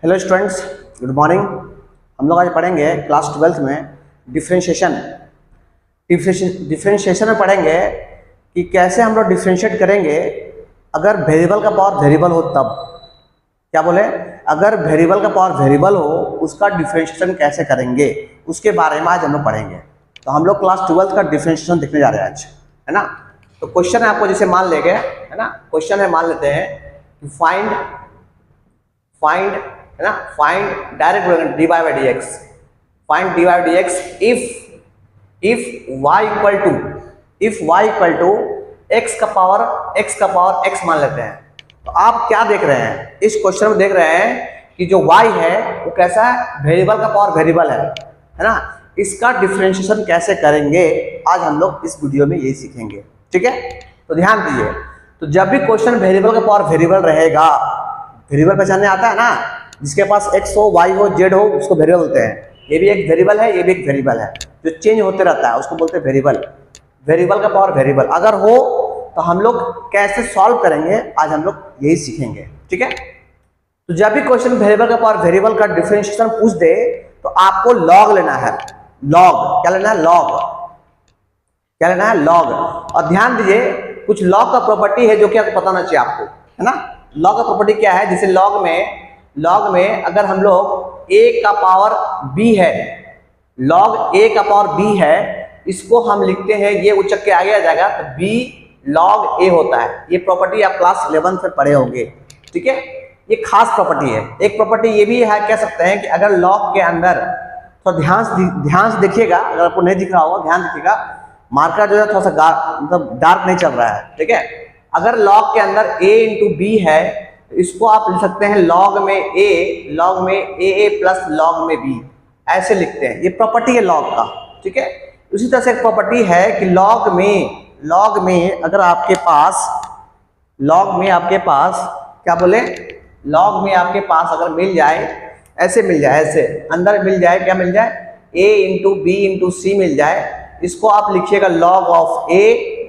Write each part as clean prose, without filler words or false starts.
Hello students, good morning. हम लोग आज पढ़ेंगे क्लास 12th में डिफरेंशिएशन में पढ़ेंगे कि कैसे हम लोग डिफरेंशिएट करेंगे अगर वेरिएबल का पावर वेरिएबल हो तब। क्या बोले? अगर वेरिएबल का पावर वेरिएबल हो उसका डिफरेंशिएशन कैसे करेंगे, उसके बारे में आज हम लोग पढ़ेंगे। तो हम लोग क्लास 12th का डिफरेंशिएशन देखने जा रहे हैं आज, है ना। तो क्वेश्चन है आपको, जैसे मान लेंगे, है ना, क्वेश्चन है, मान लेते हैं कि फाइंड है ना, फाइंड डायरेक्ट बोलेंगे dy by d x, find dy by d x if y equal to x का पावर x मान लेते हैं। तो आप क्या देख रहे हैं इस क्वेश्चन में? देख रहे हैं कि जो y है वो कैसा है, वेरिएबल का पावर वेरिएबल है ना। इसका डिफरेंशिएशन कैसे करेंगे आज हम लोग इस वीडियो में यही सीखेंगे, ठीक है। तो ध्यान दीजिए, तो जब भी क्वेश्चन वेरिएबल का पावर वेरिएबल रहेगा, वेरिएबल पहचानने आता है ना, जिसके पास x हो, y हो, z हो, उसको वेरिएबल बोलते हैं। ये भी एक वेरिएबल है, ये भी एक वेरिएबल है, जो चेंज होते रहता है उसको बोलते हैं वेरिएबल। वेरिएबल का पावर वेरिएबल अगर हो तो हम लोग कैसे सॉल्व करेंगे आज हम लोग यही सीखेंगे, ठीक है। तो जब भी क्वेश्चन वेरिएबल का पावर वेरिएबल का डिफरेंशिएशन पूछ दे तो आपको लॉग लेना है। लॉग क्या लेना है? क्या लेना है? लॉग। और ध्यान दीजिए, कुछ लॉग का प्रॉपर्टी है जो कि आपको पता होना चाहिए आपको, है ना। लॉग का प्रॉपर्टी क्या है? जैसे लॉग में अगर हम लोग a का पावर b है, लॉग a का पावर b है, इसको हम लिखते हैं, ये उचक के आगे आ जाएगा तो b log a होता है। ये प्रॉपर्टी आप क्लास 11 से पढ़े होंगे, ठीक है। ये खास प्रॉपर्टी है। एक प्रॉपर्टी ये भी है, कह सकते हैं कि अगर लॉग के अंदर, तो ध्यान से देखिएगा, अगर आपको नहीं दिख रहा हो ध्यान देखिएगा, मार्कर जो है थोड़ा सा मतलब डार्क नहीं चल रहा है, ठीक है। अगर लॉग के अंदर a इंटू बी है, इसको आप लिख सकते हैं लॉग में a प्लस लॉग में b, ऐसे लिखते हैं। ये प्रॉपर्टी है लॉग का, ठीक है। उसी तरह से एक प्रॉपर्टी है कि लॉग में अगर आपके पास क्या बोले, लॉग में आपके पास अगर मिल जाए, ऐसे मिल जाए, ऐसे अंदर मिल जाए, क्या मिल जाए, a इंटू बी इंटू सी मिल जाए, इसको आप लिखिएगा लॉग ऑफ a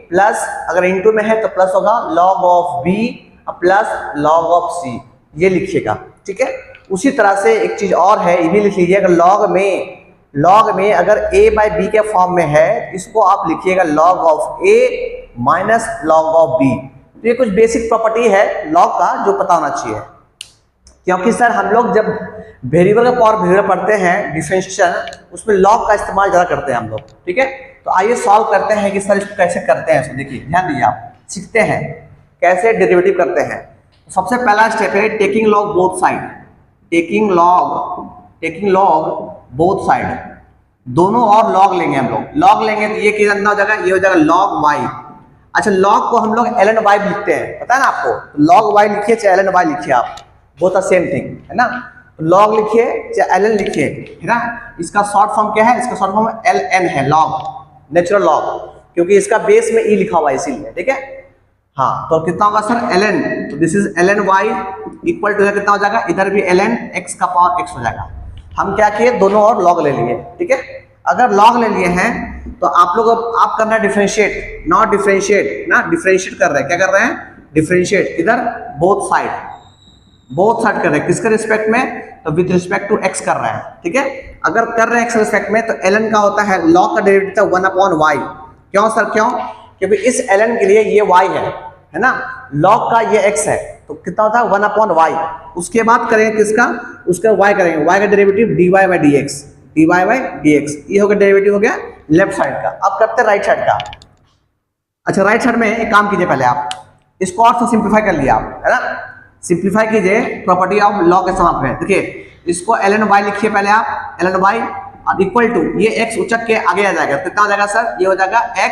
प्लस, अगर इंटू में है तो प्लस होगा, log of b plus log of c, ये लिखिएगा, ठीक है। उसी तरह से एक चीज और है, ये भी लिख लीजिए, अगर लॉग में अगर a बाई बी के फॉर्म में है, इसको आप लिखिएगा log of a minus log of b। तो ये कुछ बेसिक प्रॉपर्टी है लॉग का जो पता होना चाहिए, क्योंकि सर हम लोग जब वेरिएबल का पावर वेरिएबल पढ़ते हैं डिफरेंशिएशन, उसमें लॉग का इस्तेमाल ज़्यादा करते हैं हम लोग, ठीक है। तो आइए सॉल्व करते हैं कि सर इसको कैसे करते हैं। इसको देखिए, ध्यान दीजिए, आप सीखते हैं कैसे डेरिवेटिव करते हैं। तो सबसे पहला स्टेप है taking log both side, taking log both side, दोनों और लॉग लेंगे हम लोग। लॉग लेंगे तो ये कितना हो जाएगा, ये हो जाएगा लॉग वाई। अच्छा, लॉग को हम लोग ln y लिखते हैं, पता है ना आपको। तो लॉग y लिखिए चाहे ln y लिखिए, आप बोथ आर सेम थिंग, है ना। तो लॉग लिखिए चाहे ln लिखिए, है ना। इसका शॉर्ट फॉर्म क्या है? इसका शॉर्ट फॉर्म ln है, लॉग, नेचुरल लॉग, क्योंकि इसका बेस में e लिखा हुआ है इसीलिए, ठीक है। हाँ, तो कितना होगा सर? ln, तो this is ln y equal to कितना हो जाएगा, इधर भी ln x का पावर x हो जाएगा। हम क्या किए, दोनों और लॉग ले लिए, ठीक है। अगर लॉग ले लिए हैं तो आप लोग आप करना है डिफरेंशिएट, नॉट डिफरेंशिएट ना, डिफरेंशिएट कर रहे हैं। क्या कर रहे हैं? डिफरेंशिएट। इधर बोथ साइड कर रहे हैं, किसके रिस्पेक्ट में? तो विद रिस्पेक्ट टू x कर रहे हैं, ठीक है। अगर कर रहे हैं x रिस्पेक्ट में तो ln का होता है, लॉग का डेरिवेटिव था 1/y। क्यों सर, क्यों? क्योंकि इस ln के लिए ये y है ना, लॉग का ये x है, तो कितना होता है 1/y। उसके बाद करेंगे किसका? उसका y करेंगे, y का derivative dy by d x, ये हो गया डेरिवेटिव, हो गया लेफ्ट साइड का। अब करते हैं राइट साइड का। अच्छा, राइट साइड में एक काम कीजिए, पहले आप इसको और से सिंप्लीफाई कर लिया आप, है ना। सिंप्लीफाई कीजिए प्रॉपर्टी ऑफ लॉग के समाप्त में। देखिए, इसको ln y लिखिए पहले आप, ln y और इक्वल टू ये x उचक के आगे आ जाएगा, कितना हो जाएगा सर? ये हो जाएगा x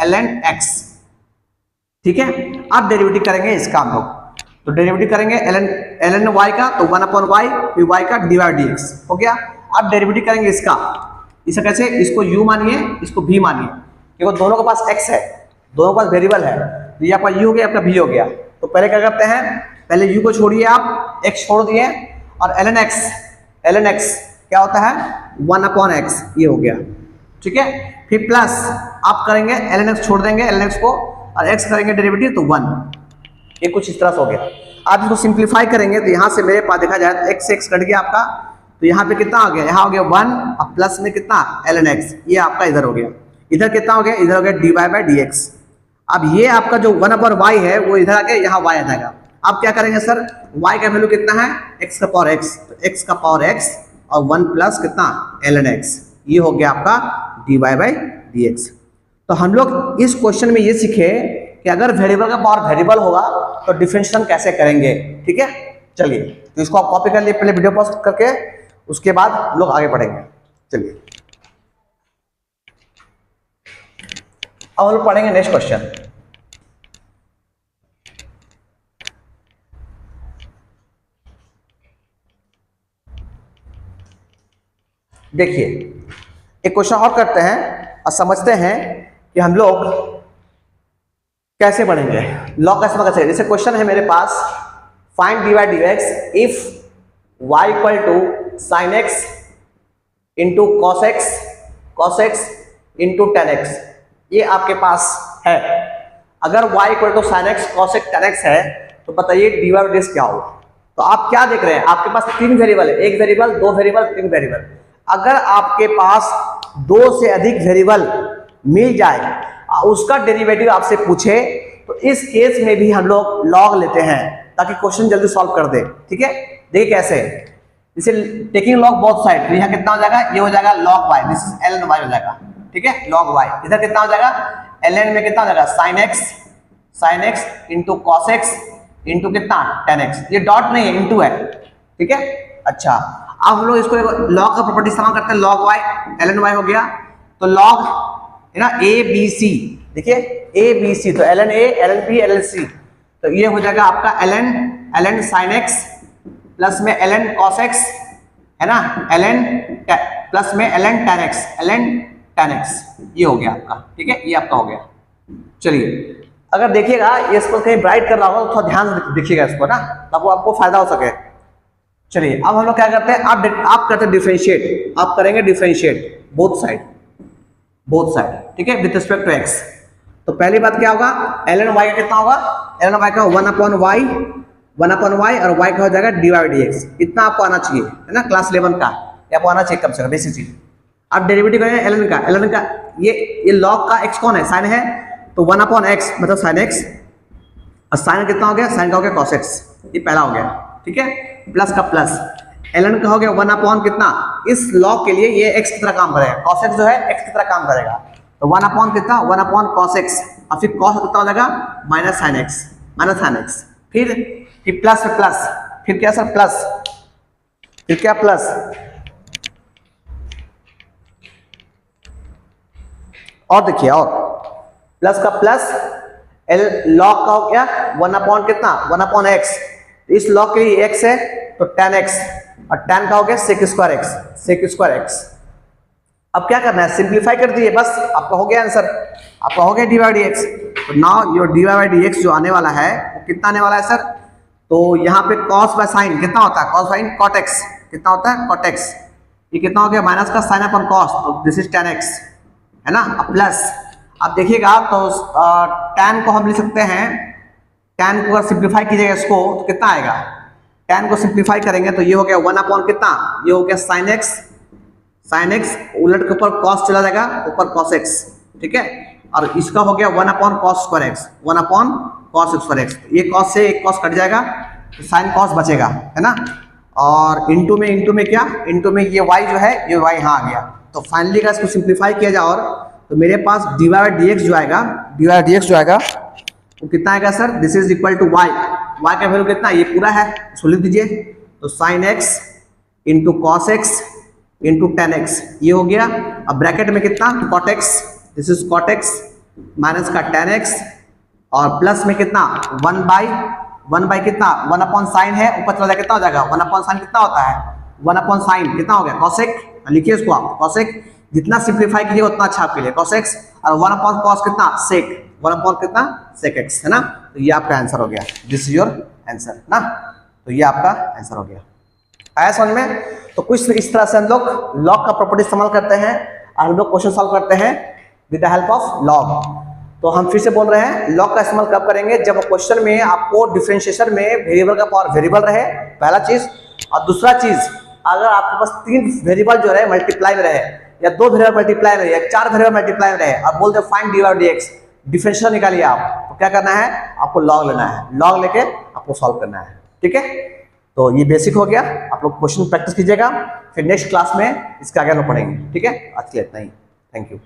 ln x, ठीक है। अब डेरिवेटिव करेंगे इसका हम लोग, तो डेरिवेटिव करेंगे ln y का, तो 1/y, फिर y का dy बाई डी एक्स हो गया। अब डेरिवेटिव करेंगे इसका कैसे? इसको u मानिए, इसको v मानिए, क्योंकि दोनों के पास x है, दोनों के पास वेरिएबल है। ये आपका u हो गया, आपका v हो गया। तो पहले क्या करते हैं, पहले u को छोड़िए आप, x छोड़ दिए, और ln x क्या होता है 1/x, ये हो गया, ठीक है। फिर प्लस आप करेंगे ln x, छोड़ देंगे ln x को, और x करेंगे डेरिवेटिव तो 1। ये कुछ इस तरह से हो गया। आप इसको सिंप्लीफाई करेंगे तो यहाँ से मेरे पास देखा जाए तो x से x कट गया आपका, तो यहाँ पे कितना आ गया, यहाँ हो गया 1 और प्लस में कितना ln x, ये आपका इधर हो गया, इधर कितना हो गया, इधर हो गया dy/dx। अब ये आपका जो 1/y है वो इधर आके यहाँ y आ जाएगा। अब क्या करेंगे सर, y का वैल्यू कितना है x का पावर x, तो x का पावर x और 1 प्लस कितना ln x, ये हो गया आपका dy/dx। तो हम लोग इस क्वेश्चन में ये सीखे कि अगर वेरिएबल का पावर वेरिएबल होगा तो डिफरेंशिएशन कैसे करेंगे। ठीक है, चलिए तो इसको आप कॉपी कर लिए पहले वीडियो पॉज करके, उसके बाद हम लोग आगे बढ़ेंगे। चलिए अब हम लोग पढ़ेंगे नेक्स्ट क्वेश्चन। देखिए एक क्वेश्चन और करते हैं और समझते हैं कि हम लोग कैसे पढ़ेंगे, लॉग कैसे पता चलेगा। जैसे क्वेश्चन है मेरे पास, find dy/dx if y equal to sine x into cos x into tan x, ये आपके पास है। अगर y equal to sine x cos x tan x है तो बताइए dy/dx क्या होगा। तो आप क्या देख रहे हैं, आपके पास 3 वेरिएबल है, 1 वेरिएबल, 2 वेरिएबल, 3 वेरिएबल। अगर आपके पास 2 से अधिक वेरिएबल मिल जाए, उसका डेरिवेटिव आपसे पूछे, तो इस केस में भी हम लोग लॉग लेते हैं ताकि क्वेश्चन जल्दी सॉल्व कर दे। ठीक है, देखिए कैसे, जैसे टेकिंग लॉग बोथ साइड, तो यहाँ कितना हो जाएगा, ये हो जाएगा log y, this is ln y हो जाएगा। ठीक है, log y, इधर कितना हो जाएगा, ln में कितना हो जाएगा sin x into cos x into कितना tan x, ये डॉट नहीं है इंटू है। ठीक है, अच्छा अब हम लोग इसको लॉग का प्रॉपर्टी इस्तेमाल करते हैं, log y ln y हो गया, तो log है ना a b c, देखिए a b c, तो ln a ln b ln c, तो ये हो जाएगा आपका ln sin x प्लस में ln cos x है ना, ln प्लस में ln tan x, ये हो गया आपका। ठीक है, ये आपका हो गया। चलिए अगर देखिएगा ये इसको कहीं ब्राइट कर रहा होगा तो थोड़ा ध्यान से देखिएगा इसको ना, तब वो आपको फायदा हो सके। चलिए अब हम लोग क्या करते हैं, आप करते हैं डिफरेंशिएट, आप करेंगे डिफरेंशिएट बोथ साइड। ठीक है, विद रिस्पेक्ट टू x। तो पहली बात क्या होगा, ln y का कितना होगा, ln y का 1/y और y का हो जाएगा dy/dx। इतना आपको आना चाहिए है ना, क्लास 11 का ये आपको आना चाहिए कम से कम, बेसिक चीज। अब डेरिवेटिव करेंगे ln का ये log का x कौन है, साइन है, तो 1/x मतलब sin x, और साइन कितना हो गया, साइन का हो गया cos x, ये पहला हो गया। ठीक है, प्लस का प्लस, ln का हो गया 1/ कितना, इस log के लिए ये x की तरह काम करेगा, cos x जो है x की तरह काम करेगा, तो 1/ कितना 1/ cos x, और फिर cos कितना हो जाएगा माइनस sin x, फिर प्लस पे प्लस, फिर क्या सर प्लस, फिर क्या प्लस, और देखिए और प्लस का प्लस, log का हो गया 1/ कितना 1/x, इस log के लिए x है तो tan x, और tan का हो गया sec² x। अब क्या करना है, सिंप्लीफाई कर दिए, बस आपका हो गया आंसर, आपका हो गया dy/dx। तो नाउ योर dy/dx जो आने वाला है वो कितना आने वाला है सर, तो यहाँ पे cos बाय साइन कितना होता है, cos sin cot x कितना होता है cot x, ये कितना हो गया माइनस का sin अपन cos, तो दिस इज tan x है ना, अब प्लस। अब देखिएगा तो tan को हम लिख सकते हैं, tan को अगर सिंप्लीफाई कीजिएगा इसको तो कितना आएगा, tan को सिंप्लीफाई करेंगे तो ये हो गया 1/ कितना, ये हो गया sin x उलट के ऊपर cos चला जाएगा, ऊपर cos x। ठीक है, और इसका हो गया 1/ cos² x, 1/ cos² x, ये cos से एक cos कट जाएगा तो sin cos बचेगा है ना, और इंटू में क्या, इंटू में ये y जो है ये y यहाँ आ गया। तो फाइनली का इसको सिंप्लीफाई किया जाए और तो मेरे पास dy/dx जो आएगा वो कितना आएगा sir, this is equal to y का वैल्यू कितना, ये पूरा है, इसको लिख दीजिए, तो sin x into cos x into tan x, ये हो गया। अब ब्रैकेट में कितना, cot x, this is cot x minus का tan x, और प्लस में कितना 1/1 कितना 1/ sin है, ऊपर चला जाएगा कितना हो जाएगा 1/ sin कितना होता है 1/ sin कितना हो गया cos x, लिखिए इसको आप cos x, जितना सिंप्लीफाई कीजिए उतना अच्छा आपके लिए cos x, और 1/ cos कितना sec, 1/ कितना sec x है ना, तो ये आपका आंसर हो गया, दिस इज योर आंसर ना, तो ये आपका आंसर हो गया। आया समझ में, तो कुछ इस तरह से हम लोग लॉग का प्रॉपर्टी इस्तेमाल करते हैं और हम लोग क्वेश्चन सॉल्व करते हैं with the help of log. तो हम फिर से बोल रहे हैं, लॉग का इस्तेमाल कब करेंगे, जब क्वेश्चन में आपको डिफरेंशिएशन में वेरिएबल का पावर वेरिएबल रहे, पहला चीज। और दूसरा चीज, अगर आपके पास 3 वेरिएबल जो रहे मल्टीप्लाई में रहे, या 2 वेरिएबल मल्टीप्लाई में रहे, या 4 वेरिएबल मल्टीप्लाई में रहे, और बोलते find dy by dx, differentiation निकालिए आप, तो क्या करना है, आपको लॉग लेना है, लॉग लेके आपको सॉल्व करना है। ठीक है, तो ये बेसिक हो गया, आप लोग क्वेश्चन प्रैक्टिस कीजिएगा, फिर नेक्स्ट क्लास में इसका आगे हम पढ़ेंगे। ठीक है, आज के लिए इतना ही, थैंक यू।